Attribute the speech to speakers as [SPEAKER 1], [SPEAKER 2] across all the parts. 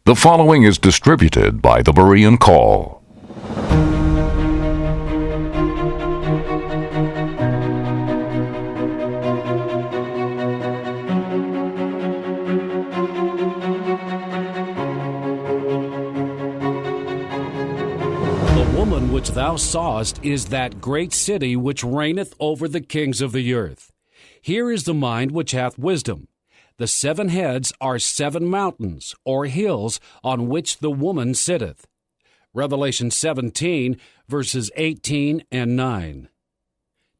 [SPEAKER 1] The following is distributed by the Berean Call.
[SPEAKER 2] The woman which thou sawest is that great city which reigneth over the kings of the earth. Here is the mind which hath wisdom. The 7 heads are 7 mountains, or hills, on which the woman sitteth. Revelation 17, verses 18 and 9.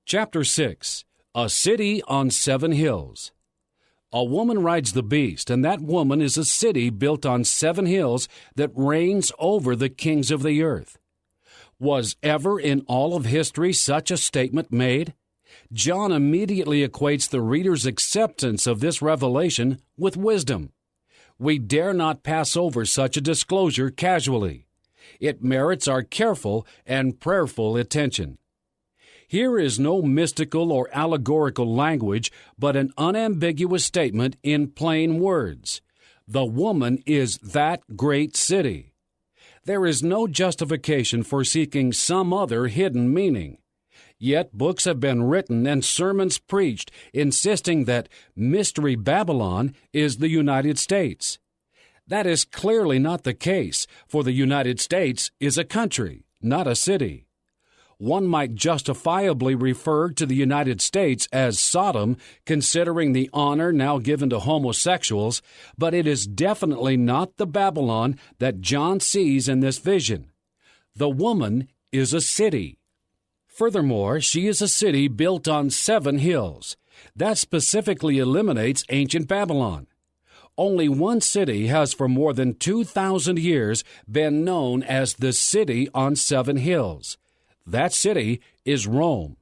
[SPEAKER 2] Chapter 6. A city on 7 hills. A woman rides the beast, and that woman is a city built on 7 hills that reigns over the kings of the earth. Was ever in all of history such a statement made? John immediately equates the reader's acceptance of this revelation with wisdom. We dare not pass over such a disclosure casually. It merits our careful and prayerful attention. Here is no mystical or allegorical language, but an unambiguous statement in plain words. The woman is that great city. There is no justification for seeking some other hidden meaning. Yet books have been written and sermons preached insisting that Mystery Babylon is the United States. That is clearly not the case, for the United States is a country, not a city. One might justifiably refer to the United States as Sodom, considering the honor now given to homosexuals, but it is definitely not the Babylon that John sees in this vision. The woman is a city. Furthermore, she is a city built on 7 hills. That specifically eliminates ancient Babylon. Only one city has for more than 2,000 years been known as the city on 7 hills. That city is Rome.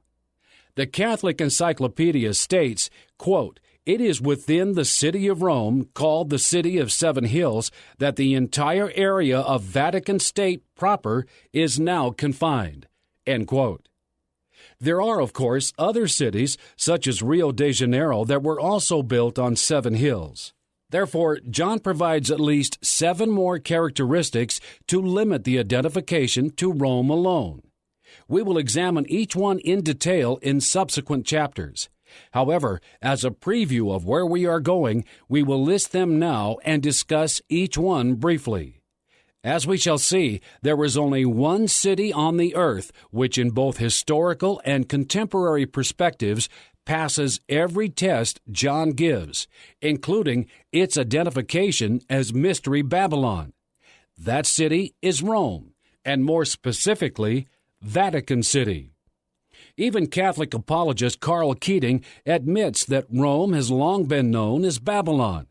[SPEAKER 2] The Catholic Encyclopedia states, quote, "It is within the city of Rome, called the City of 7 Hills, that the entire area of Vatican State proper is now confined." End quote. There are, of course, other cities, such as Rio de Janeiro, that were also built on 7 hills. Therefore, John provides at least 7 more characteristics to limit the identification to Rome alone. We will examine each one in detail in subsequent chapters. However, as a preview of where we are going, we will list them now and discuss each one briefly. As we shall see, there is only one city on the earth which in both historical and contemporary perspectives passes every test John gives, including its identification as Mystery Babylon. That city is Rome, and more specifically, Vatican City. Even Catholic apologist Karl Keating admits that Rome has long been known as Babylon.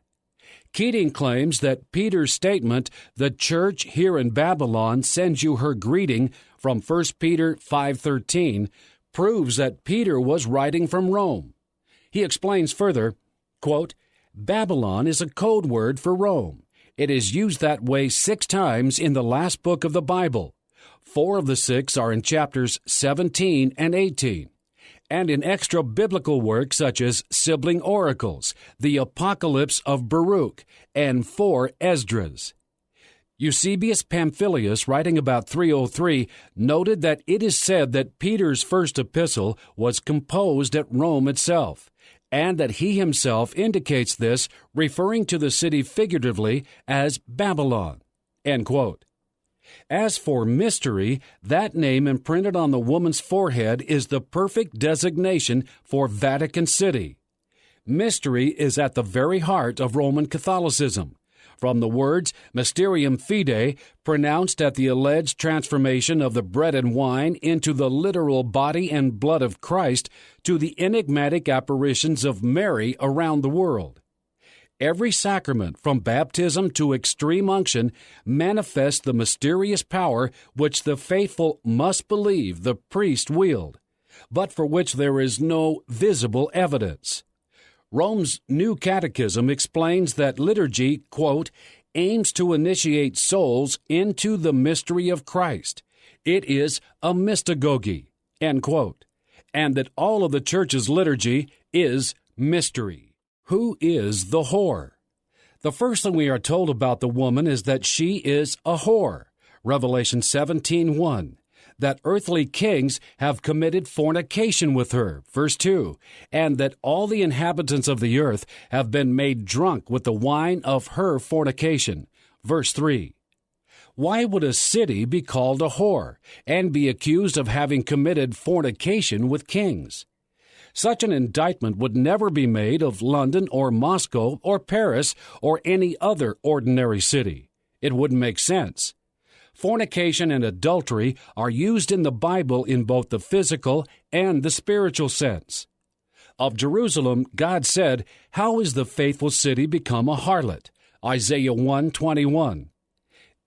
[SPEAKER 2] Keating claims that Peter's statement, "The church here in Babylon sends you her greeting," from 1 Peter 5:13, proves that Peter was writing from Rome. He explains further, quote, "Babylon is a code word for Rome. It is used that way 6 times in the last book of the Bible. 4 of the 6 are in chapters 17 and 18. And in extra-biblical works such as Sibling Oracles, the Apocalypse of Baruch, and 4 Esdras. Eusebius Pamphilius, writing about 303, noted that it is said that Peter's first epistle was composed at Rome itself, and that he himself indicates this, referring to the city figuratively as Babylon. End quote. As for mystery, that name imprinted on the woman's forehead is the perfect designation for Vatican City. Mystery is at the very heart of Roman Catholicism. From the words Mysterium Fidei, pronounced at the alleged transformation of the bread and wine into the literal body and blood of Christ, to the enigmatic apparitions of Mary around the world. Every sacrament, from baptism to extreme unction, manifests the mysterious power which the faithful must believe the priest wield, but for which there is no visible evidence. Rome's New Catechism explains that liturgy, quote, aims to initiate souls into the mystery of Christ. It is a mystagogy, end quote, and that all of the Church's liturgy is mystery. Who is the whore? The first thing we are told about the woman is that she is a whore, Revelation 17:1, that earthly kings have committed fornication with her, verse 2, and that all the inhabitants of the earth have been made drunk with the wine of her fornication, verse 3. Why would a city be called a whore and be accused of having committed fornication with kings? Such an indictment would never be made of London or Moscow or Paris or any other ordinary city. It wouldn't make sense. Fornication and adultery are used in the Bible in both the physical and the spiritual sense. Of Jerusalem, God said, "How is the faithful city become a harlot?" Isaiah 1:21.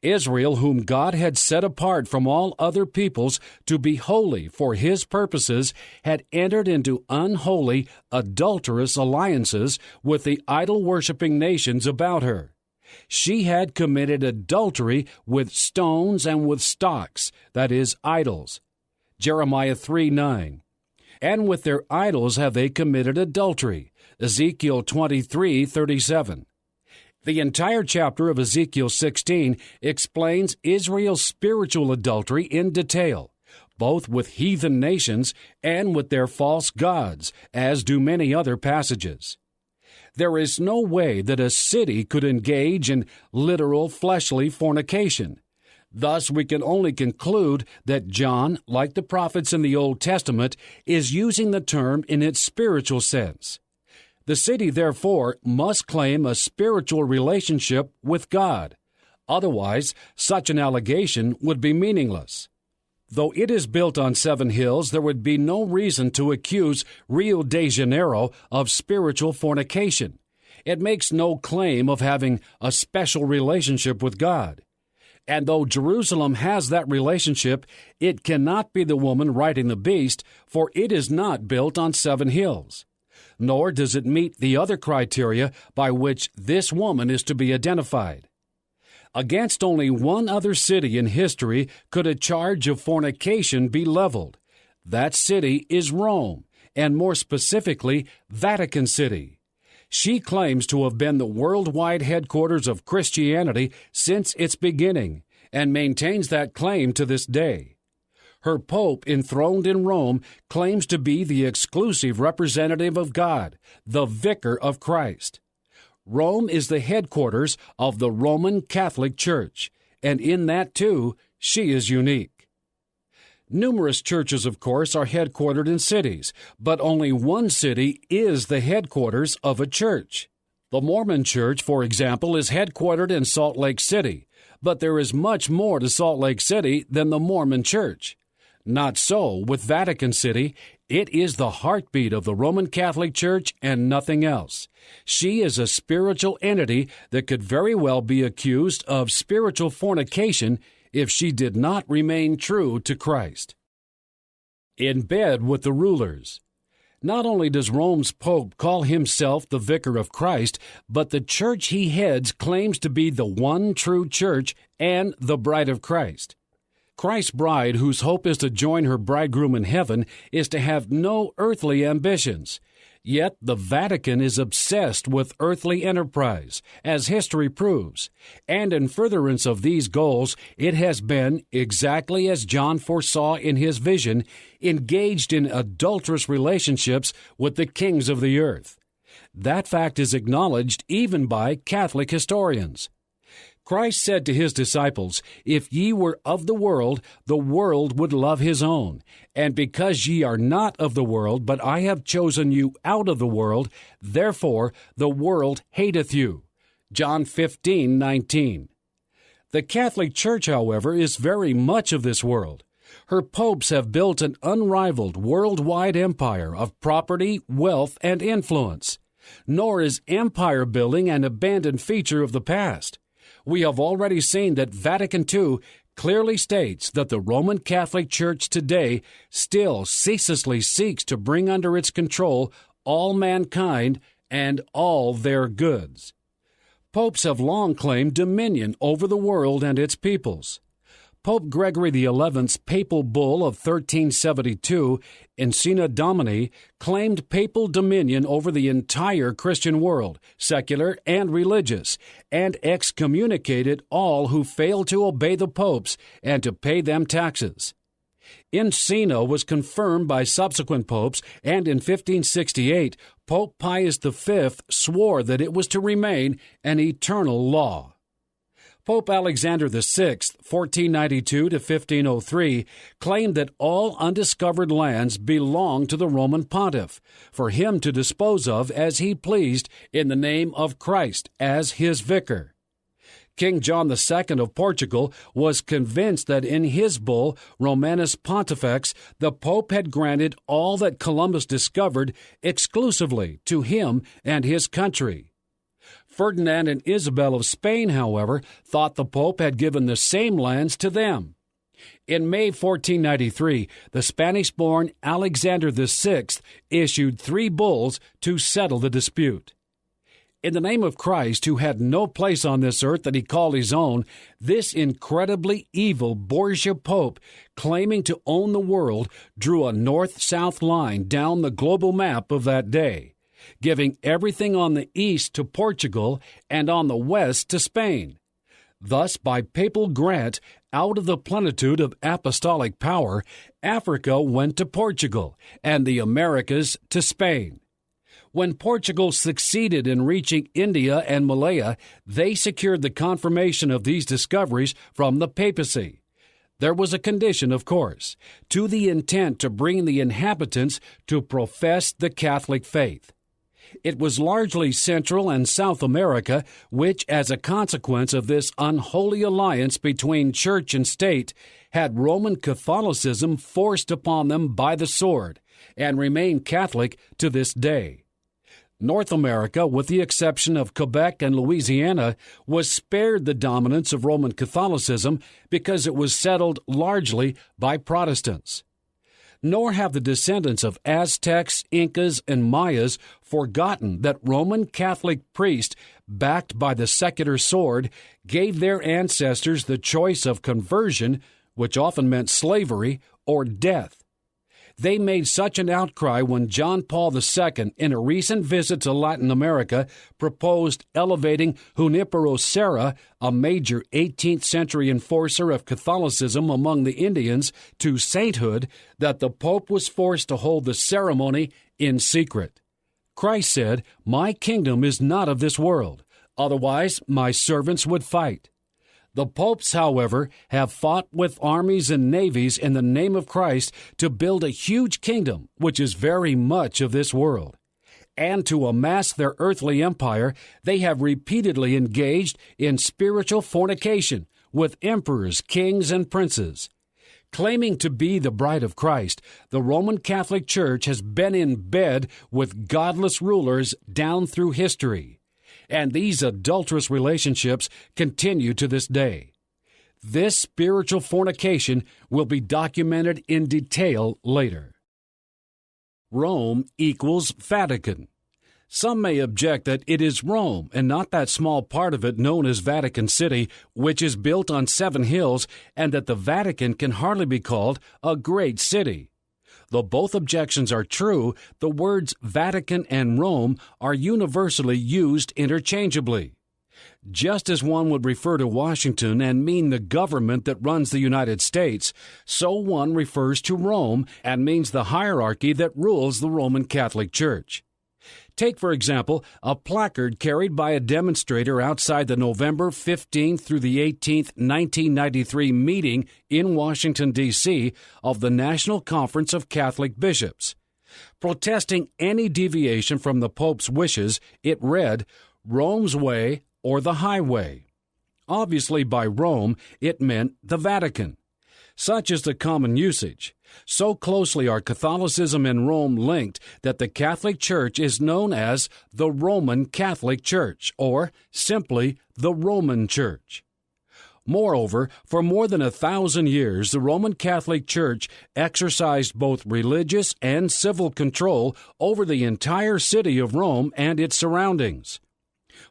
[SPEAKER 2] Israel, whom God had set apart from all other peoples to be holy for His purposes, had entered into unholy, adulterous alliances with the idol-worshipping nations about her. She had committed adultery with stones and with stocks, that is, idols. Jeremiah 3:9. And with their idols have they committed adultery. Ezekiel 23:37. The entire chapter of Ezekiel 16 explains Israel's spiritual adultery in detail, both with heathen nations and with their false gods, as do many other passages. There is no way that a city could engage in literal fleshly fornication. Thus, we can only conclude that John, like the prophets in the Old Testament, is using the term in its spiritual sense. The city, therefore, must claim a spiritual relationship with God. Otherwise, such an allegation would be meaningless. Though it is built on 7 hills, there would be no reason to accuse Rio de Janeiro of spiritual fornication. It makes no claim of having a special relationship with God. And though Jerusalem has that relationship, it cannot be the woman riding the beast, for it is not built on 7 hills. Nor does it meet the other criteria by which this woman is to be identified. Against only one other city in history could a charge of fornication be leveled. That city is Rome, and more specifically, Vatican City. She claims to have been the worldwide headquarters of Christianity since its beginning, and maintains that claim to this day. Her pope, enthroned in Rome, claims to be the exclusive representative of God, the vicar of Christ. Rome is the headquarters of the Roman Catholic Church, and in that, too, she is unique. Numerous churches, of course, are headquartered in cities, but only one city is the headquarters of a church. The Mormon Church, for example, is headquartered in Salt Lake City, but there is much more to Salt Lake City than the Mormon Church. Not so with Vatican City. It is the heartbeat of the Roman Catholic Church and nothing else. She is a spiritual entity that could very well be accused of spiritual fornication if she did not remain true to Christ. In bed with the rulers. Not only does Rome's Pope call himself the Vicar of Christ, but the church he heads claims to be the one true church and the bride of Christ. Christ's bride, whose hope is to join her bridegroom in heaven, is to have no earthly ambitions. Yet the Vatican is obsessed with earthly enterprise, as history proves, and in furtherance of these goals, it has been, exactly as John foresaw in his vision, engaged in adulterous relationships with the kings of the earth. That fact is acknowledged even by Catholic historians. Christ said to his disciples, "If ye were of the world would love his own. And because ye are not of the world, but I have chosen you out of the world, therefore the world hateth you." John 15:19. The Catholic Church, however, is very much of this world. Her popes have built an unrivaled worldwide empire of property, wealth, and influence. Nor is empire building an abandoned feature of the past. We have already seen that Vatican II clearly states that the Roman Catholic Church today still ceaselessly seeks to bring under its control all mankind and all their goods. Popes have long claimed dominion over the world and its peoples. Pope Gregory XI's papal bull of 1372, Insina Domini, claimed papal dominion over the entire Christian world, secular and religious, and excommunicated all who failed to obey the popes and to pay them taxes. Insina was confirmed by subsequent popes, and in 1568, Pope Pius V swore that it was to remain an eternal law. Pope Alexander VI, 1492 to 1503, claimed that all undiscovered lands belonged to the Roman pontiff, for him to dispose of as he pleased in the name of Christ as his vicar. King John II of Portugal was convinced that in his bull, Romanus Pontifex, the Pope had granted all that Columbus discovered exclusively to him and his country. Ferdinand and Isabel of Spain, however, thought the Pope had given the same lands to them. In May 1493, the Spanish-born Alexander VI issued 3 bulls to settle the dispute. In the name of Christ, who had no place on this earth that he called his own, this incredibly evil Borgia Pope, claiming to own the world, drew a north-south line down the global map of that day, giving everything on the east to Portugal and on the west to Spain. Thus, by papal grant, out of the plenitude of apostolic power, Africa went to Portugal, and the Americas to Spain. When Portugal succeeded in reaching India and Malaya, they secured the confirmation of these discoveries from the papacy. There was a condition, of course, to the intent to bring the inhabitants to profess the Catholic faith. It was largely Central and South America which, as a consequence of this unholy alliance between church and state, had Roman Catholicism forced upon them by the sword, and remain Catholic to this day. North America, with the exception of Quebec and Louisiana, was spared the dominance of Roman Catholicism because it was settled largely by Protestants. Nor have the descendants of Aztecs, Incas, and Mayas forgotten that Roman Catholic priests, backed by the secular sword, gave their ancestors the choice of conversion, which often meant slavery, or death. They made such an outcry when John Paul II, in a recent visit to Latin America, proposed elevating Junipero Serra, a major 18th century enforcer of Catholicism among the Indians, to sainthood, that the Pope was forced to hold the ceremony in secret. Christ said, "My kingdom is not of this world. Otherwise, my servants would fight." The popes, however, have fought with armies and navies in the name of Christ to build a huge kingdom, which is very much of this world. And to amass their earthly empire, they have repeatedly engaged in spiritual fornication with emperors, kings, and princes. Claiming to be the bride of Christ, the Roman Catholic Church has been in bed with godless rulers down through history. And these adulterous relationships continue to this day. This spiritual fornication will be documented in detail later. Rome equals Vatican. Some may object that it is Rome and not that small part of it known as Vatican City, which is built on 7 hills, and that the Vatican can hardly be called a great city. Though both objections are true, the words Vatican and Rome are universally used interchangeably. Just as one would refer to Washington and mean the government that runs the United States, so one refers to Rome and means the hierarchy that rules the Roman Catholic Church. Take, for example, a placard carried by a demonstrator outside the November 15th through the 18th, 1993 meeting in Washington, D.C. of the National Conference of Catholic Bishops. Protesting any deviation from the Pope's wishes, it read, "Rome's way or the highway." Obviously, by Rome, it meant the Vatican. Such is the common usage. So closely are Catholicism and Rome linked that the Catholic Church is known as the Roman Catholic Church, or simply the Roman Church. Moreover, for more than 1,000 years, the Roman Catholic Church exercised both religious and civil control over the entire city of Rome and its surroundings.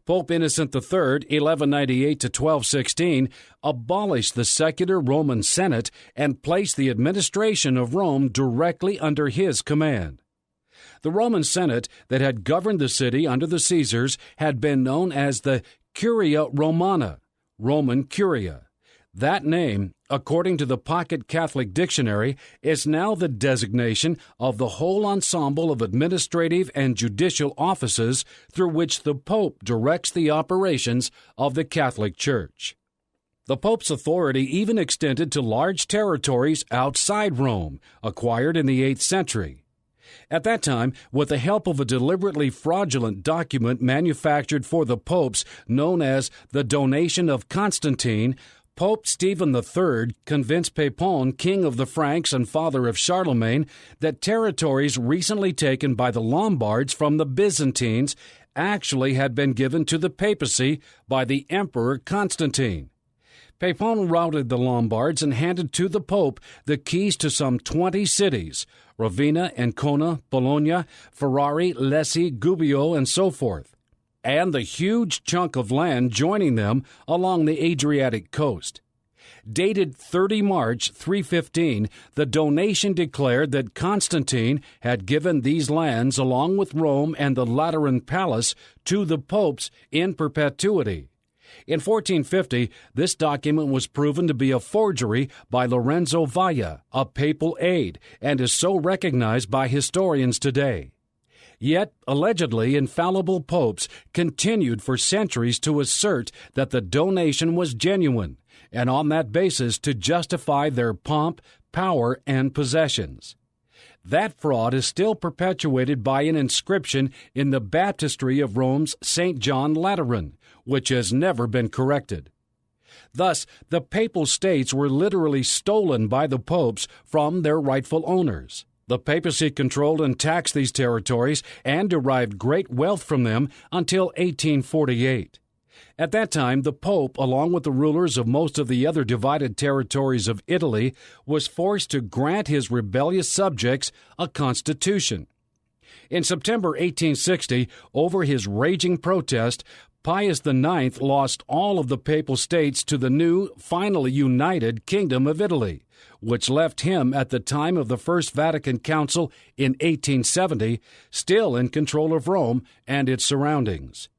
[SPEAKER 2] Pope Innocent III, 1198 to 1216, abolished the secular Roman Senate and placed the administration of Rome directly under his command. The Roman Senate that had governed the city under the Caesars had been known as the Curia Romana, Roman Curia. That name, according to the Pocket Catholic Dictionary, is now the designation of the whole ensemble of administrative and judicial offices through which the Pope directs the operations of the Catholic Church. The Pope's authority even extended to large territories outside Rome, acquired in the 8th century. At that time, with the help of a deliberately fraudulent document manufactured for the popes known as the Donation of Constantine, Pope Stephen III convinced Pepin, king of the Franks and father of Charlemagne, that territories recently taken by the Lombards from the Byzantines actually had been given to the papacy by the Emperor Constantine. Pepin routed the Lombards and handed to the Pope the keys to some 20 cities, Ravenna, Ancona, Bologna, Ferrari, Lecce, Gubbio, and so forth, and the huge chunk of land joining them along the Adriatic coast. Dated 30 March 315, the donation declared that Constantine had given these lands along with Rome and the Lateran Palace to the popes in perpetuity. In 1450, this document was proven to be a forgery by Lorenzo Valla, a papal aide, and is so recognized by historians today. Yet, allegedly infallible popes continued for centuries to assert that the donation was genuine, and on that basis to justify their pomp, power, and possessions. That fraud is still perpetuated by an inscription in the baptistry of Rome's St. John Lateran, which has never been corrected. Thus, the papal states were literally stolen by the popes from their rightful owners. The papacy controlled and taxed these territories and derived great wealth from them until 1848. At that time, the Pope, along with the rulers of most of the other divided territories of Italy, was forced to grant his rebellious subjects a constitution. In September 1860, over his raging protest, Pius IX lost all of the papal states to the new, finally united Kingdom of Italy, which left him at the time of the First Vatican Council in 1870 still in control of Rome and its surroundings.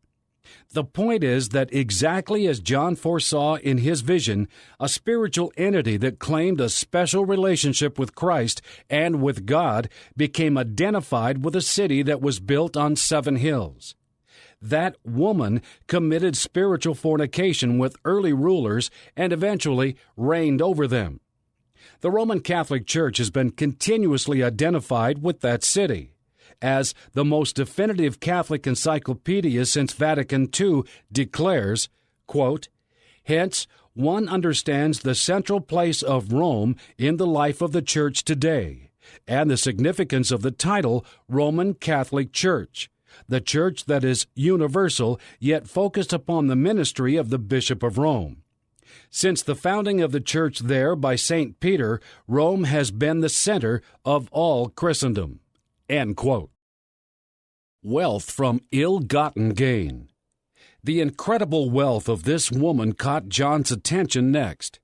[SPEAKER 2] The point is that exactly as John foresaw in his vision, a spiritual entity that claimed a special relationship with Christ and with God became identified with a city that was built on 7 hills. That woman committed spiritual fornication with early rulers and eventually reigned over them. The Roman Catholic Church has been continuously identified with that city. As the most definitive Catholic encyclopedia since Vatican II declares, quote, "Hence, one understands the central place of Rome in the life of the Church today, and the significance of the title Roman Catholic Church, the Church that is universal yet focused upon the ministry of the Bishop of Rome. Since the founding of the Church there by St. Peter, Rome has been the center of all Christendom." End quote. Wealth from ill-gotten gain. The incredible wealth of this woman caught John's attention next.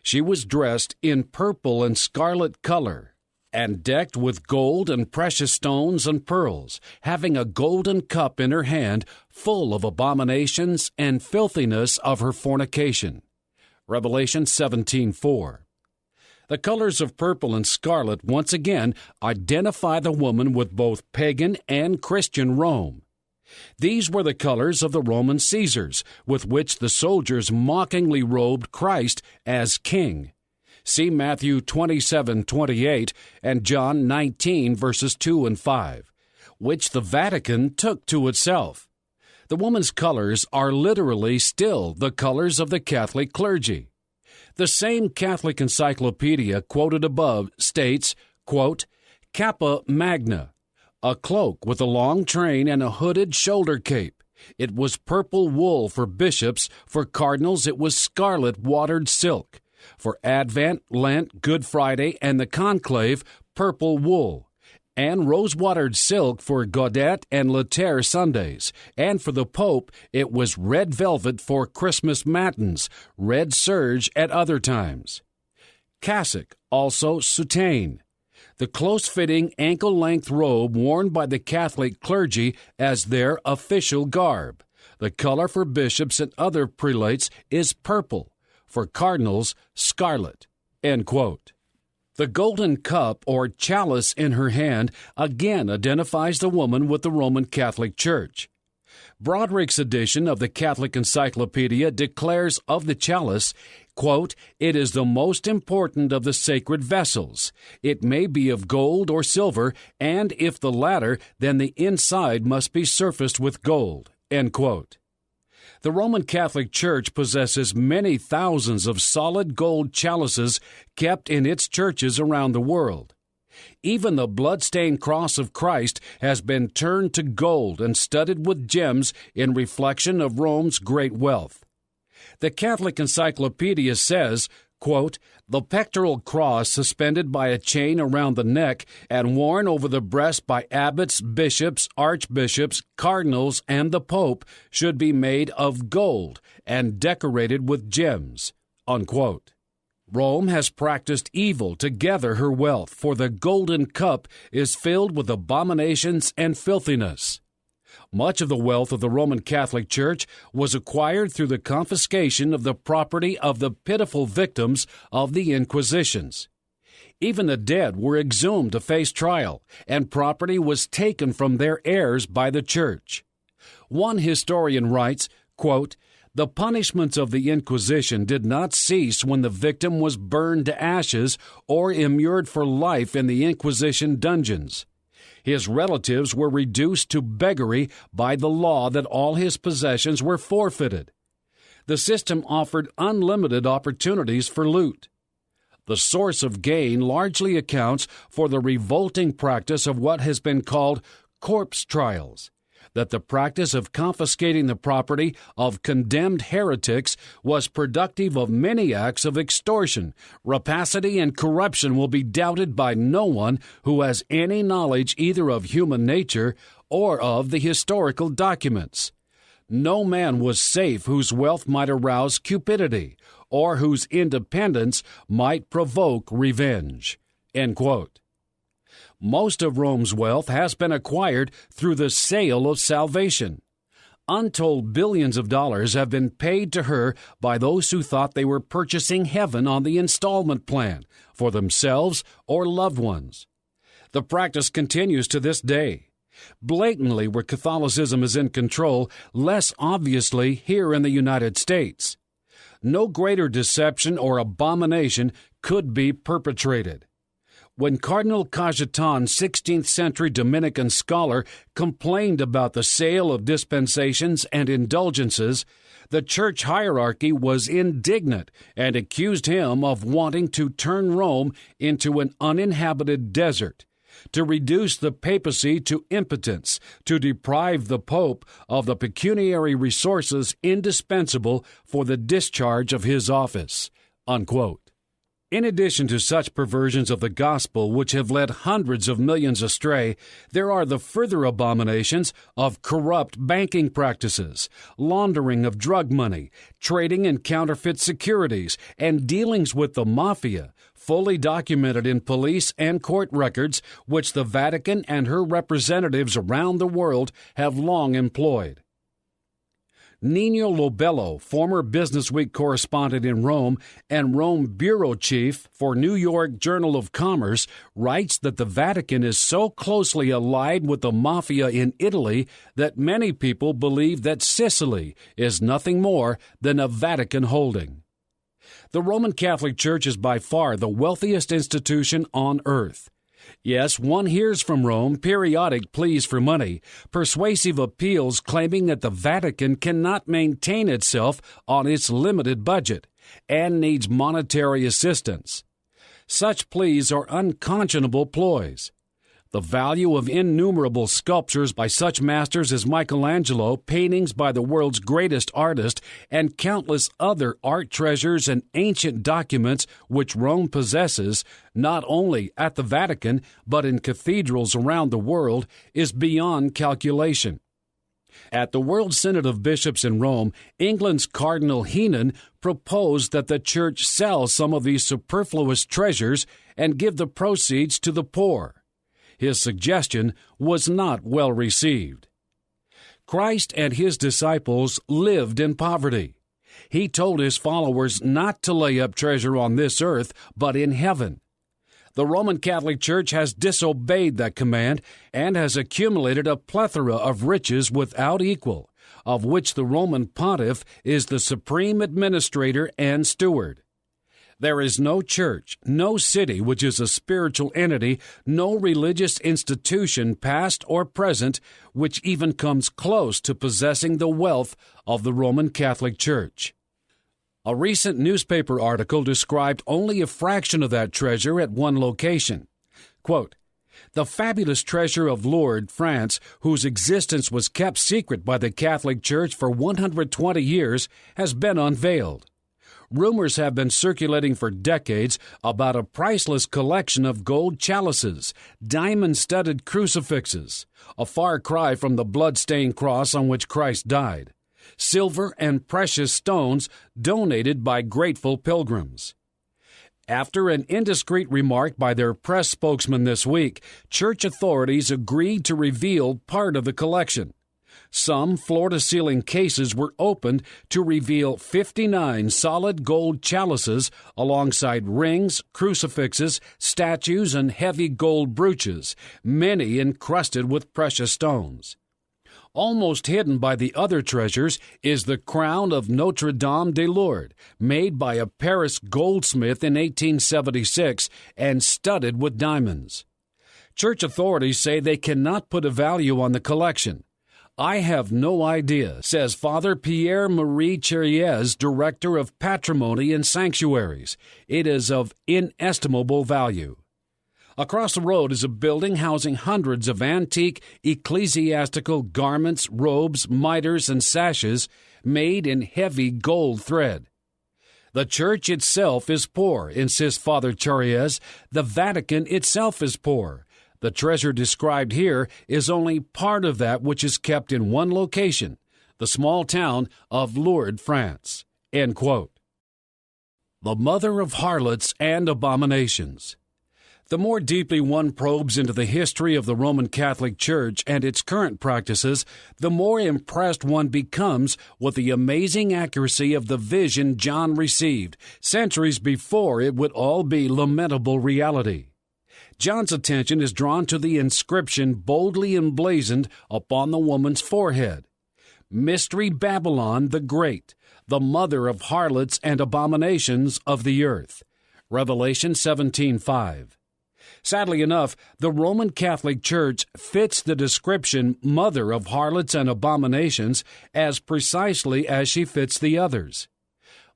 [SPEAKER 2] She was dressed in purple and scarlet color, and decked with gold and precious stones and pearls, having a golden cup in her hand full of abominations and filthiness of her fornication. Revelation 17:4. The colors of purple and scarlet once again identify the woman with both pagan and Christian Rome. These were the colors of the Roman Caesars, with which the soldiers mockingly robed Christ as king. See Matthew 27:28 and John 19, verses 2 and 5, which the Vatican took to itself. The woman's colors are literally still the colors of the Catholic clergy. The same Catholic encyclopedia quoted above states, quote, "Cappa magna, a cloak with a long train and a hooded shoulder cape. It was purple wool for bishops, for cardinals it was scarlet watered silk. For Advent, Lent, Good Friday, and the Conclave, purple wool. and rose-watered silk for Gaudete and Later Sundays, and for the Pope it was red velvet for Christmas matins, red serge at other times. Cassock, also soutane, the close-fitting ankle-length robe worn by the Catholic clergy as their official garb. The color for bishops and other prelates is purple, for cardinals, scarlet." End quote. The golden cup or chalice in her hand again identifies the woman with the Roman Catholic Church. Broderick's edition of the Catholic Encyclopedia declares of the chalice, quote, "It is the most important of the sacred vessels. It may be of gold or silver, and if the latter, then the inside must be surfaced with gold." End quote. The Roman Catholic Church possesses many thousands of solid gold chalices kept in its churches around the world. Even the blood-stained cross of Christ has been turned to gold and studded with gems in reflection of Rome's great wealth. The Catholic Encyclopedia says, quote, "The pectoral cross suspended by a chain around the neck and worn over the breast by abbots, bishops, archbishops, cardinals, and the Pope should be made of gold and decorated with gems." Unquote. Rome has practiced evil to gather her wealth, for the golden cup is filled with abominations and filthiness. Much of the wealth of the Roman Catholic Church was acquired through the confiscation of the property of the pitiful victims of the Inquisitions. Even the dead were exhumed to face trial, and property was taken from their heirs by the Church. One historian writes, quote, "The punishments of the Inquisition did not cease when the victim was burned to ashes or immured for life in the Inquisition dungeons. His relatives were reduced to beggary by the law that all his possessions were forfeited. The system offered unlimited opportunities for loot. The source of gain largely accounts for the revolting practice of what has been called corpse trials, that the practice of confiscating the property of condemned heretics was productive of many acts of extortion. Rapacity and corruption will be doubted by no one who has any knowledge either of human nature or of the historical documents. No man was safe whose wealth might arouse cupidity, or whose independence might provoke revenge." End quote. Most of Rome's wealth has been acquired through the sale of salvation. Untold billions of dollars have been paid to her by those who thought they were purchasing heaven on the installment plan for themselves or loved ones. The practice continues to this day. Blatantly where Catholicism is in control, less obviously here in the United States. No greater deception or abomination could be perpetrated. When Cardinal Cajetan, 16th-century Dominican scholar, complained about the sale of dispensations and indulgences, the church hierarchy was indignant and accused him of wanting to turn Rome into an uninhabited desert, to reduce the papacy to impotence, to deprive the Pope of the pecuniary resources indispensable for the discharge of his office. Unquote. In addition to such perversions of the gospel which have led hundreds of millions astray, there are the further abominations of corrupt banking practices, laundering of drug money, trading in counterfeit securities, and dealings with the mafia, fully documented in police and court records, which the Vatican and her representatives around the world have long employed. Nino Lobello, former Businessweek correspondent in Rome and Rome bureau chief for New York Journal of Commerce, writes that the Vatican is so closely allied with the mafia in Italy that many people believe that Sicily is nothing more than a Vatican holding. The Roman Catholic Church is by far the wealthiest institution on earth. Yes, one hears from Rome periodic pleas for money, persuasive appeals claiming that the Vatican cannot maintain itself on its limited budget and needs monetary assistance. Such pleas are unconscionable ploys. The value of innumerable sculptures by such masters as Michelangelo, paintings by the world's greatest artist, and countless other art treasures and ancient documents which Rome possesses, not only at the Vatican, but in cathedrals around the world, is beyond calculation. At the World Synod of Bishops in Rome, England's Cardinal Heenan proposed that the Church sell some of these superfluous treasures and give the proceeds to the poor. His suggestion was not well received. Christ and his disciples lived in poverty. He told his followers not to lay up treasure on this earth, but in heaven. The Roman Catholic Church has disobeyed that command and has accumulated a plethora of riches without equal, of which the Roman Pontiff is the supreme administrator and steward. There is no church, no city which is a spiritual entity, no religious institution, past or present, which even comes close to possessing the wealth of the Roman Catholic Church. A recent newspaper article described only a fraction of that treasure at one location. Quote, "The fabulous treasure of Lourdes, France, whose existence was kept secret by the Catholic Church for 120 years, has been unveiled. Rumors have been circulating for decades about a priceless collection of gold chalices, diamond-studded crucifixes, a far cry from the blood-stained cross on which Christ died, silver and precious stones donated by grateful pilgrims." After an indiscreet remark by their press spokesman this week, church authorities agreed to reveal part of the collection. Some floor-to-ceiling cases were opened to reveal 59 solid gold chalices alongside rings, crucifixes, statues, and heavy gold brooches, many encrusted with precious stones. Almost hidden by the other treasures is the crown of Notre Dame de Lourdes, made by a Paris goldsmith in 1876 and studded with diamonds. Church authorities say they cannot put a value on the collection. "I have no idea," says Father Pierre-Marie Chériez, Director of Patrimony and Sanctuaries. "It is of inestimable value." Across the road is a building housing hundreds of antique ecclesiastical garments, robes, mitres, and sashes made in heavy gold thread. "The Church itself is poor," insists Father Chériez. "The Vatican itself is poor. The treasure described here is only part of that which is kept in one location, the small town of Lourdes, France." End quote. The mother of harlots and abominations. The more deeply one probes into the history of the Roman Catholic Church and its current practices, the more impressed one becomes with the amazing accuracy of the vision John received centuries before it would all be lamentable reality. John's attention is drawn to the inscription boldly emblazoned upon the woman's forehead. "Mystery Babylon the Great, the mother of harlots and abominations of the earth." Revelation 17:5. Sadly enough, the Roman Catholic Church fits the description mother of harlots and abominations as precisely as she fits the others.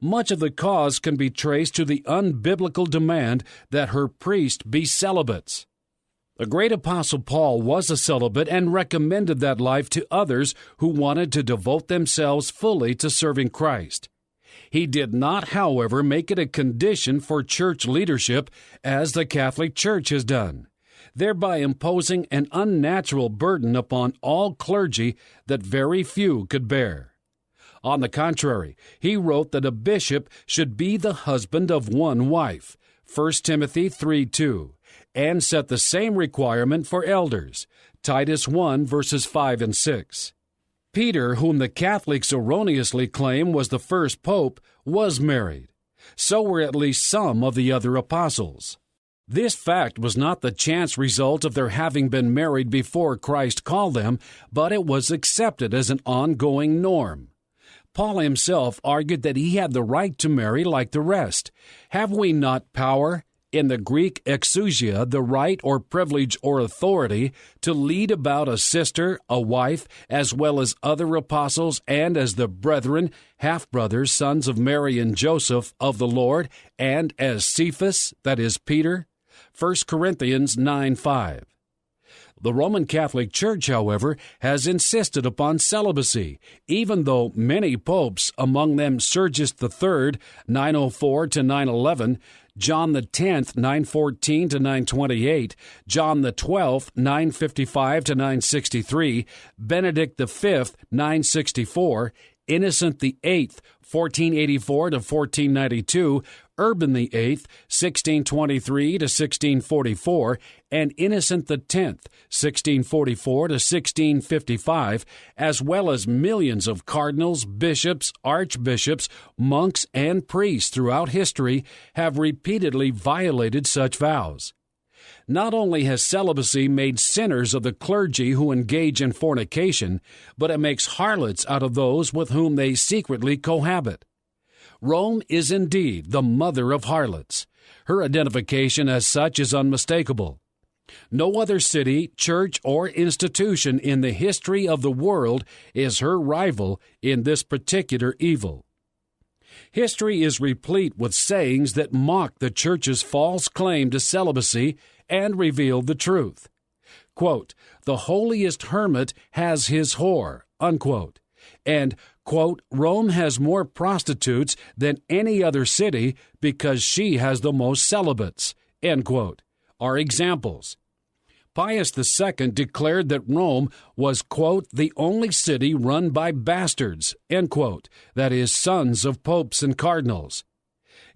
[SPEAKER 2] Much of the cause can be traced to the unbiblical demand that her priest be celibates. The great apostle Paul was a celibate and recommended that life to others who wanted to devote themselves fully to serving Christ. He did not, however, make it a condition for church leadership as the Catholic Church has done, thereby imposing an unnatural burden upon all clergy that very few could bear. On the contrary, he wrote that a bishop should be the husband of one wife, 1 Timothy 3:2, and set the same requirement for elders, Titus 1 verses 5 and 6. Peter, whom the Catholics erroneously claim was the first pope, was married. So were at least some of the other apostles. This fact was not the chance result of their having been married before Christ called them, but it was accepted as an ongoing norm. Paul himself argued that he had the right to marry like the rest. Have we not power, in the Greek exousia, the right or privilege or authority, to lead about a sister, a wife, as well as other apostles and as the brethren, half-brothers, sons of Mary and Joseph of the Lord, and as Cephas, that is Peter? 1 Corinthians 9:5. The Roman Catholic Church, however, has insisted upon celibacy, even though many popes, among them Sergius III, 904 to 911, John X, 914 to 928, John XII, 955 to 963, Benedict V, 964, Innocent VIII, 1484 to 1492, Urban VIII, 1623 to 1644, and Innocent X, 1644 to 1655, as well as millions of cardinals, bishops, archbishops, monks, and priests throughout history have repeatedly violated such vows. Not only has celibacy made sinners of the clergy who engage in fornication, but it makes harlots out of those with whom they secretly cohabit. Rome is indeed the mother of harlots. Her identification as such is unmistakable. No other city, church, or institution in the history of the world is her rival in this particular evil. History is replete with sayings that mock the Church's false claim to celibacy and reveal the truth. Quote, "The holiest hermit has his whore," unquote, and, quote, "Rome has more prostitutes than any other city because she has the most celibates," end quote, are examples. Pius II declared that Rome was, quote, "the only city run by bastards," end quote, that is, sons of popes and cardinals.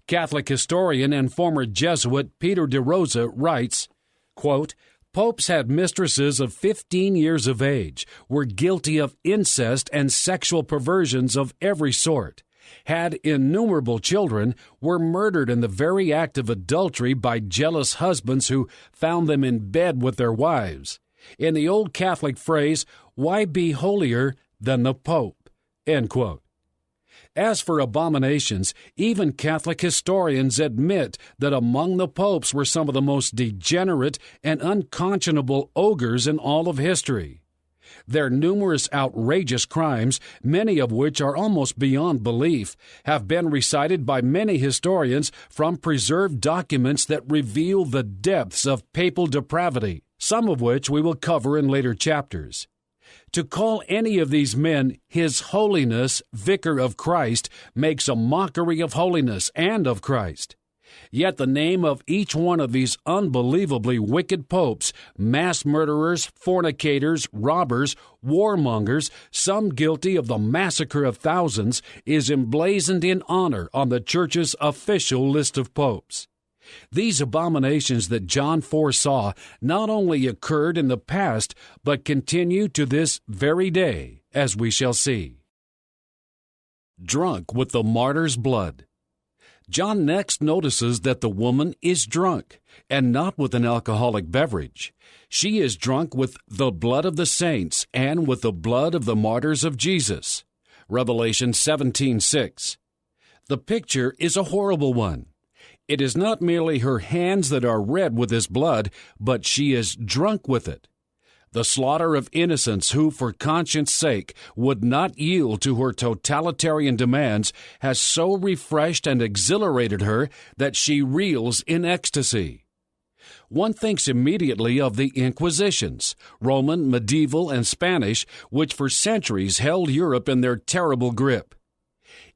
[SPEAKER 2] Catholic historian and former Jesuit Peter de Rosa writes, quote, "Popes had mistresses of 15 years of age, were guilty of incest and sexual perversions of every sort, had innumerable children, were murdered in the very act of adultery by jealous husbands who found them in bed with their wives. In the old Catholic phrase, why be holier than the Pope?" End quote. As for abominations, even Catholic historians admit that among the popes were some of the most degenerate and unconscionable ogres in all of history. Their numerous outrageous crimes, many of which are almost beyond belief, have been recited by many historians from preserved documents that reveal the depths of papal depravity, some of which we will cover in later chapters. To call any of these men His Holiness, Vicar of Christ, makes a mockery of holiness and of Christ. Yet the name of each one of these unbelievably wicked popes, mass murderers, fornicators, robbers, warmongers, some guilty of the massacre of thousands, is emblazoned in honor on the Church's official list of popes. These abominations that John foresaw not only occurred in the past, but continue to this very day, as we shall see. Drunk with the martyr's blood. John next notices that the woman is drunk, and not with an alcoholic beverage. She is drunk with the blood of the saints and with the blood of the martyrs of Jesus. Revelation 17:6. The picture is a horrible one. It is not merely her hands that are red with his blood, but she is drunk with it. The slaughter of innocents who, for conscience' sake, would not yield to her totalitarian demands has so refreshed and exhilarated her that she reels in ecstasy. One thinks immediately of the Inquisitions, Roman, medieval, and Spanish, which for centuries held Europe in their terrible grip.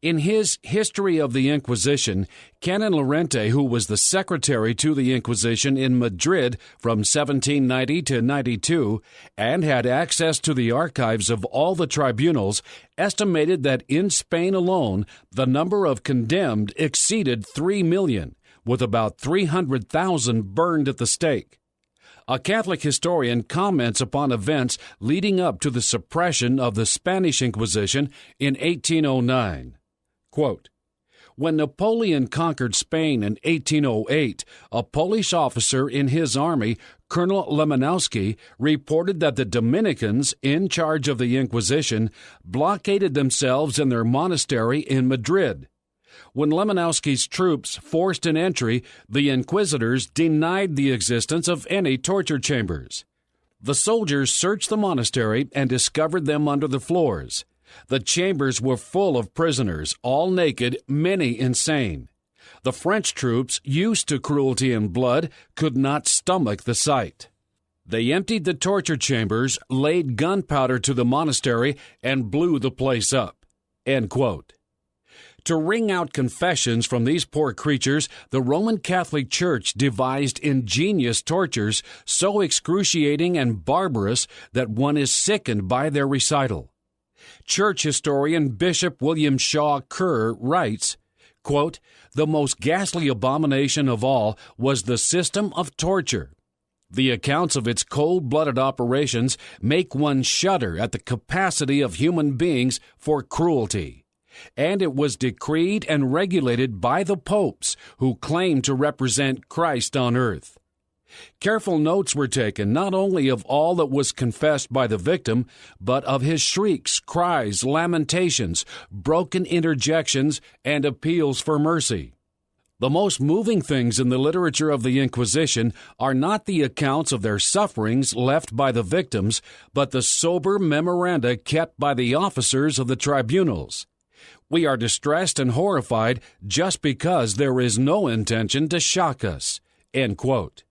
[SPEAKER 2] In his History of the Inquisition, Canon Lorente, who was the secretary to the Inquisition in Madrid from 1790 to 92 and had access to the archives of all the tribunals, estimated that in Spain alone the number of condemned exceeded 3 million, with about 300,000 burned at the stake. A Catholic historian comments upon events leading up to the suppression of the Spanish Inquisition in 1809. Quote, "When Napoleon conquered Spain in 1808, a Polish officer in his army, Colonel Lemanowski, reported that the Dominicans, in charge of the Inquisition, blockaded themselves in their monastery in Madrid. When Lemanowski's troops forced an entry, the inquisitors denied the existence of any torture chambers. The soldiers searched the monastery and discovered them under the floors. The chambers were full of prisoners, all naked, many insane. The French troops, used to cruelty and blood, could not stomach the sight. They emptied the torture chambers, laid gunpowder to the monastery, and blew the place up." End quote. To wring out confessions from these poor creatures, the Roman Catholic Church devised ingenious tortures so excruciating and barbarous that one is sickened by their recital. Church historian Bishop William Shaw Kerr writes, quote, "The most ghastly abomination of all was the system of torture. The accounts of its cold-blooded operations make one shudder at the capacity of human beings for cruelty. And it was decreed and regulated by the popes who claimed to represent Christ on earth. Careful notes were taken not only of all that was confessed by the victim, but of his shrieks, cries, lamentations, broken interjections, and appeals for mercy. The most moving things in the literature of the Inquisition are not the accounts of their sufferings left by the victims, but the sober memoranda kept by the officers of the tribunals. We are distressed and horrified just because there is no intention to shock us." End quote.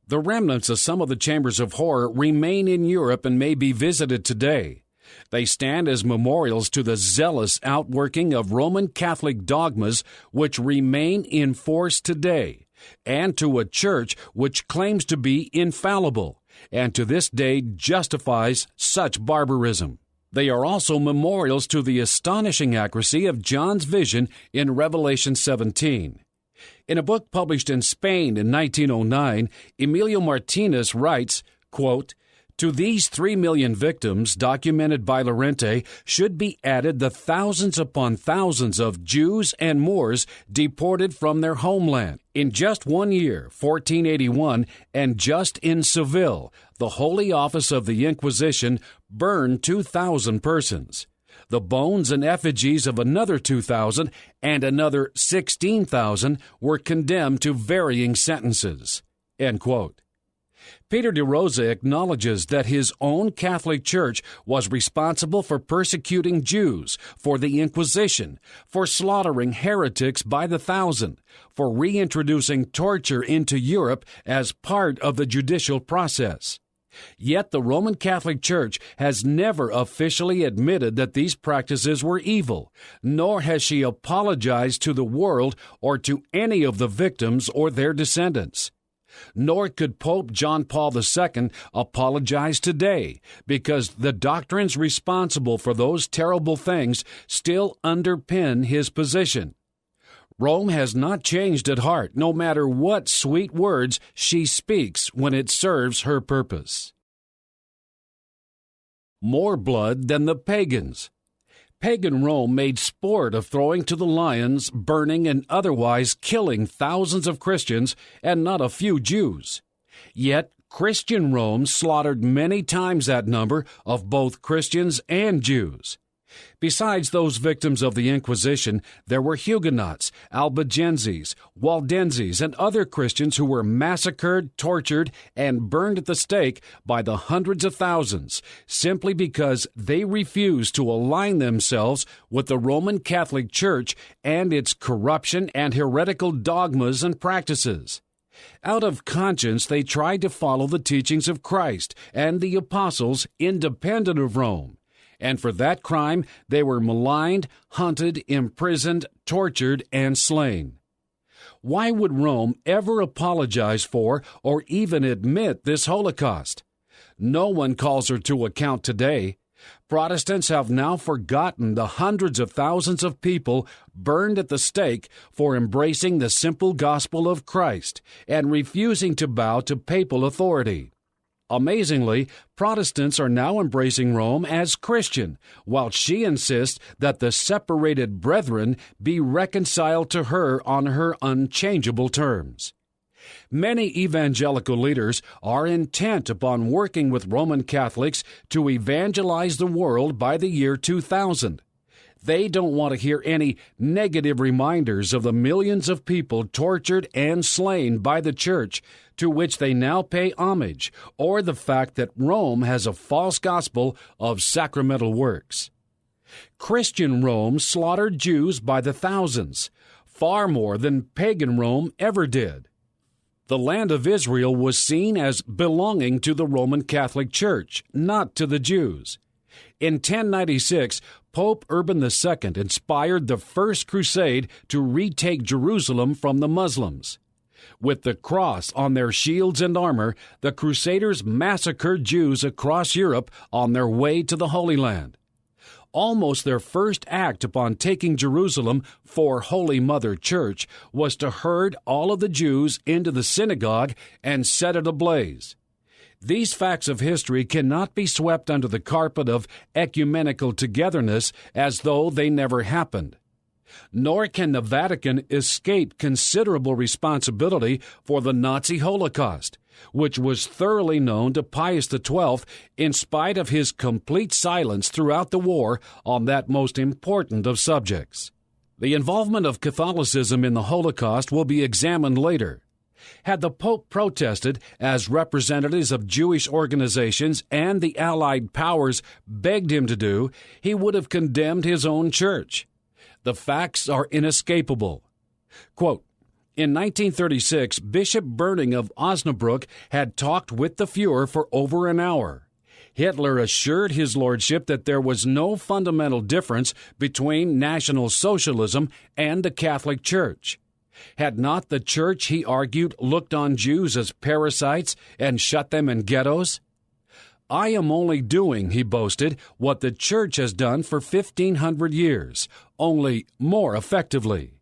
[SPEAKER 2] The remnants of some of the chambers of horror remain in Europe and may be visited today. They stand as memorials to the zealous outworking of Roman Catholic dogmas which remain in force today, and to a church which claims to be infallible, and to this day justifies such barbarism. They are also memorials to the astonishing accuracy of John's vision in Revelation 17. In a book published in Spain in 1909, Emilio Martinez writes, quote, "To these 3 million victims documented by Llorente should be added the thousands upon thousands of Jews and Moors deported from their homeland. In just 1 year, 1481, and just in Seville, the Holy Office of the Inquisition burned 2,000 persons. The bones and effigies of another 2,000 and another 16,000 were condemned to varying sentences." End quote. Peter de Rosa acknowledges that his own Catholic Church was responsible for persecuting Jews, for the Inquisition, for slaughtering heretics by the thousand, for reintroducing torture into Europe as part of the judicial process. Yet the Roman Catholic Church has never officially admitted that these practices were evil, nor has she apologized to the world or to any of the victims or their descendants. Nor could Pope John Paul II apologize today, because the doctrines responsible for those terrible things still underpin his position. Rome has not changed at heart, no matter what sweet words she speaks when it serves her purpose. More blood than the pagans. Pagan Rome made sport of throwing to the lions, burning, and otherwise killing thousands of Christians and not a few Jews. Yet Christian Rome slaughtered many times that number of both Christians and Jews. Besides those victims of the Inquisition, there were Huguenots, Albigenses, Waldenses, and other Christians who were massacred, tortured, and burned at the stake by the hundreds of thousands, simply because they refused to align themselves with the Roman Catholic Church and its corruption and heretical dogmas and practices. Out of conscience, they tried to follow the teachings of Christ and the apostles independent of Rome. And for that crime, they were maligned, hunted, imprisoned, tortured, and slain. Why would Rome ever apologize for or even admit this Holocaust? No one calls her to account today. Protestants have now forgotten the hundreds of thousands of people burned at the stake for embracing the simple gospel of Christ and refusing to bow to papal authority. Amazingly, Protestants are now embracing Rome as Christian, while she insists that the separated brethren be reconciled to her on her unchangeable terms. Many evangelical leaders are intent upon working with Roman Catholics to evangelize the world by the year 2000. They don't want to hear any negative reminders of the millions of people tortured and slain by the Church, to which they now pay homage, or the fact that Rome has a false gospel of sacramental works. Christian Rome slaughtered Jews by the thousands, far more than pagan Rome ever did. The land of Israel was seen as belonging to the Roman Catholic Church, not to the Jews. In 1096, Pope Urban II inspired the First Crusade to retake Jerusalem from the Muslims. With the cross on their shields and armor, the Crusaders massacred Jews across Europe on their way to the Holy Land. Almost their first act upon taking Jerusalem for Holy Mother Church was to herd all of the Jews into the synagogue and set it ablaze. These facts of history cannot be swept under the carpet of ecumenical togetherness as though they never happened. Nor can the Vatican escape considerable responsibility for the Nazi Holocaust, which was thoroughly known to Pius XII in spite of his complete silence throughout the war on that most important of subjects. The involvement of Catholicism in the Holocaust will be examined later. Had the Pope protested, as representatives of Jewish organizations and the Allied powers begged him to do, he would have condemned his own church. The facts are inescapable. Quote, in 1936, Bishop Berning of Osnabrück had talked with the Fuhrer for over an hour. Hitler assured his lordship that there was no fundamental difference between National Socialism and the Catholic Church. Had not the Church, he argued, looked on Jews as parasites and shut them in ghettos? I am only doing, he boasted, what the Church has done for 1,500 years, only more effectively.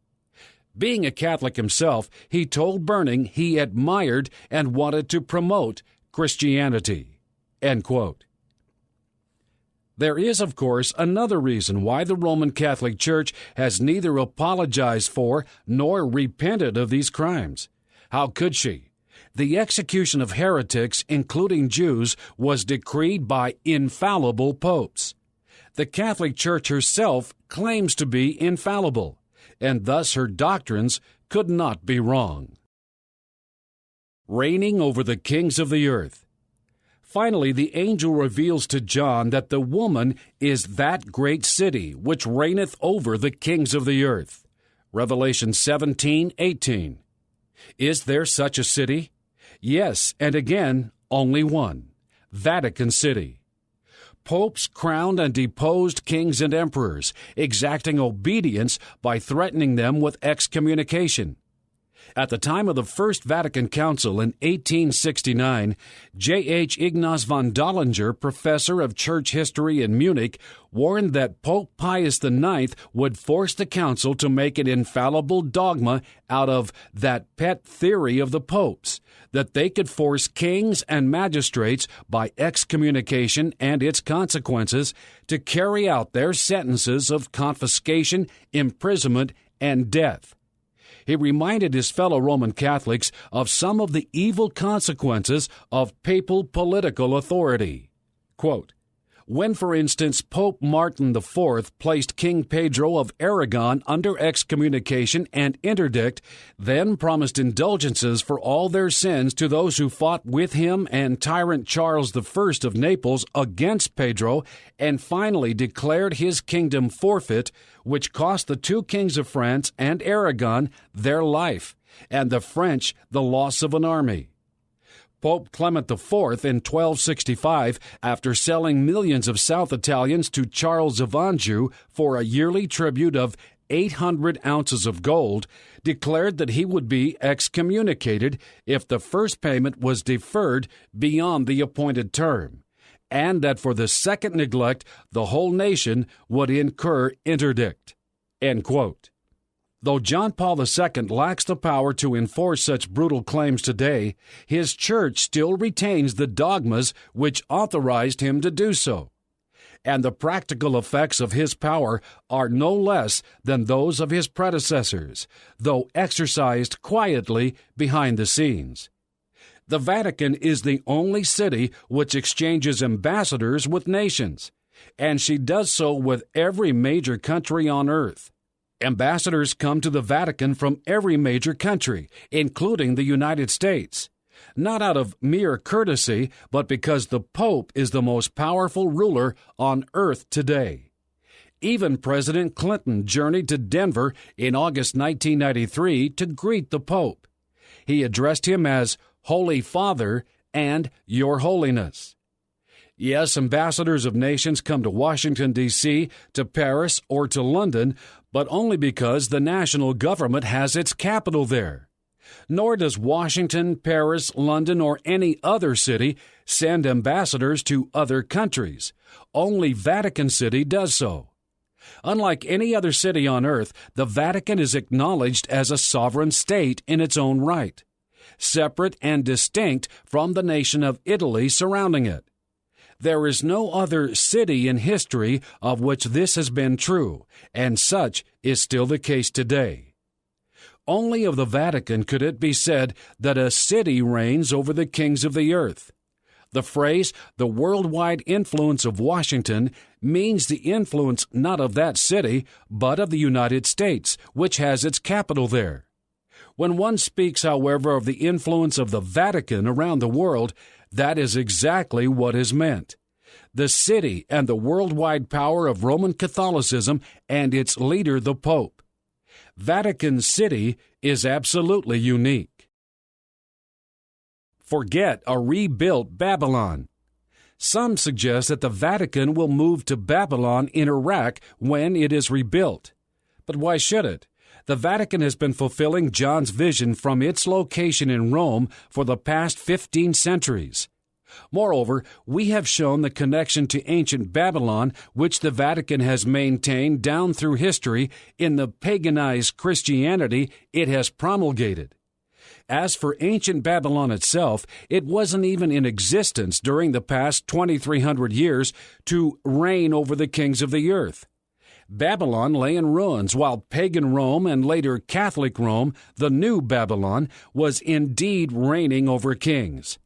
[SPEAKER 2] Being a Catholic himself, he told Berning he admired and wanted to promote Christianity. End quote. There is, of course, another reason why the Roman Catholic Church has neither apologized for nor repented of these crimes. How could she? The execution of heretics, including Jews, was decreed by infallible popes. The Catholic Church herself claims to be infallible, and thus her doctrines could not be wrong. Reigning over the kings of the earth. Finally, the angel reveals to John that the woman is that great city which reigneth over the kings of the earth. Revelation 17:18. Is there such a city? Yes, and again, only one, Vatican City. Popes crowned and deposed kings and emperors, exacting obedience by threatening them with excommunication. At the time of the First Vatican Council in 1869, J.H. Ignaz von Dollinger, professor of church history in Munich, warned that Pope Pius IX would force the council to make an infallible dogma out of that pet theory of the popes, that they could force kings and magistrates by excommunication and its consequences to carry out their sentences of confiscation, imprisonment, and death. He reminded his fellow Roman Catholics of some of the evil consequences of papal political authority. Quote, when, for instance, Pope Martin IV placed King Pedro of Aragon under excommunication and interdict, then promised indulgences for all their sins to those who fought with him and tyrant Charles I of Naples against Pedro, and finally declared his kingdom forfeit, which cost the two kings of France and Aragon their life, and the French the loss of an army. Pope Clement IV in 1265, after selling millions of South Italians to Charles of Anjou for a yearly tribute of 800 ounces of gold, declared that he would be excommunicated if the first payment was deferred beyond the appointed term, and that for the second neglect the whole nation would incur interdict. End quote. Though John Paul II lacks the power to enforce such brutal claims today, his church still retains the dogmas which authorized him to do so. And the practical effects of his power are no less than those of his predecessors, though exercised quietly behind the scenes. The Vatican is the only city which exchanges ambassadors with nations, and she does so with every major country on earth. Ambassadors come to the Vatican from every major country, including the United States, not out of mere courtesy, but because the Pope is the most powerful ruler on earth today. Even President Clinton journeyed to Denver in August 1993 to greet the Pope. He addressed him as Holy Father and Your Holiness. Yes, ambassadors of nations come to Washington, D.C., to Paris, or to London, but only because the national government has its capital there. Nor does Washington, Paris, London, or any other city send ambassadors to other countries. Only Vatican City does so. Unlike any other city on earth, the Vatican is acknowledged as a sovereign state in its own right, separate and distinct from the nation of Italy surrounding it. There is no other city in history of which this has been true, and such is still the case today. Only of the Vatican could it be said that a city reigns over the kings of the earth. The phrase, the worldwide influence of Washington, means the influence not of that city, but of the United States, which has its capital there. When one speaks, however, of the influence of the Vatican around the world, that is exactly what is meant. The city and the worldwide power of Roman Catholicism and its leader, the Pope. Vatican City is absolutely unique. Forget a rebuilt Babylon. Some suggest that the Vatican will move to Babylon in Iraq when it is rebuilt. But why should it? The Vatican has been fulfilling John's vision from its location in Rome for the past 15 centuries. Moreover, we have shown the connection to ancient Babylon, which the Vatican has maintained down through history in the paganized Christianity it has promulgated. As for ancient Babylon itself, it wasn't even in existence during the past 2,300 years to reign over the kings of the earth. Babylon lay in ruins, while pagan Rome and later Catholic Rome, the new Babylon, was indeed reigning over kings.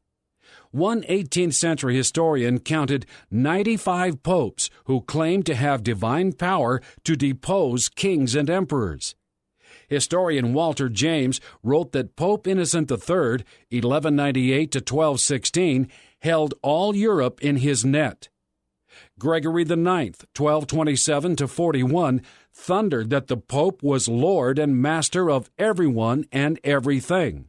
[SPEAKER 2] One 18th century historian counted 95 popes who claimed to have divine power to depose kings and emperors. Historian Walter James wrote that Pope Innocent III, 1198 to 1216, held all Europe in his net. Gregory IX, 1227 to 41, thundered that the Pope was Lord and master of everyone and everything.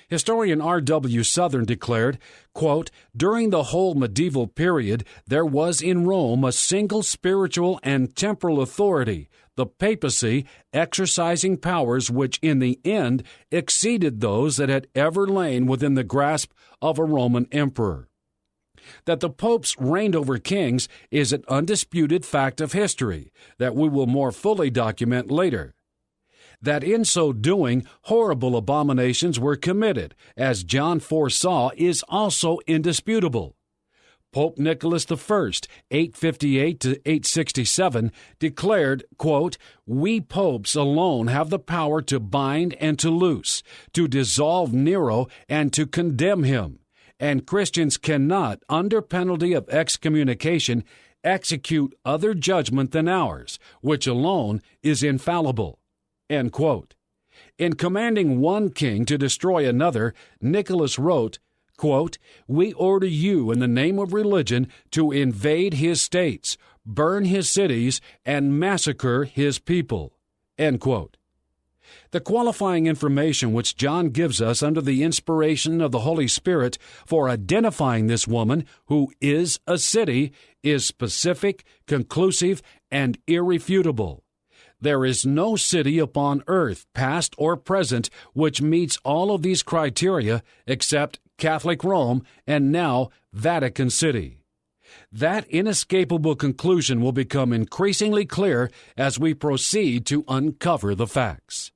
[SPEAKER 2] Historian R.W. Southern declared, quote, during the whole medieval period, there was in Rome a single spiritual and temporal authority, the papacy, exercising powers which in the end exceeded those that had ever lain within the grasp of a Roman emperor. That the popes reigned over kings is an undisputed fact of history that we will more fully document later. That in so doing, horrible abominations were committed, as John foresaw, is also indisputable. Pope Nicholas I, 858 to 867, declared, quote, we popes alone have the power to bind and to loose, to dissolve Nero and to condemn him, and Christians cannot, under penalty of excommunication, execute other judgment than ours, which alone is infallible. End quote. In commanding one king to destroy another, Nicholas wrote, quote, we order you in the name of religion to invade his states, burn his cities, and massacre his people. End quote. The qualifying information which John gives us under the inspiration of the Holy Spirit for identifying this woman, who is a city, is specific, conclusive, and irrefutable. There is no city upon earth, past or present, which meets all of these criteria except Catholic Rome and now Vatican City. That inescapable conclusion will become increasingly clear as we proceed to uncover the facts.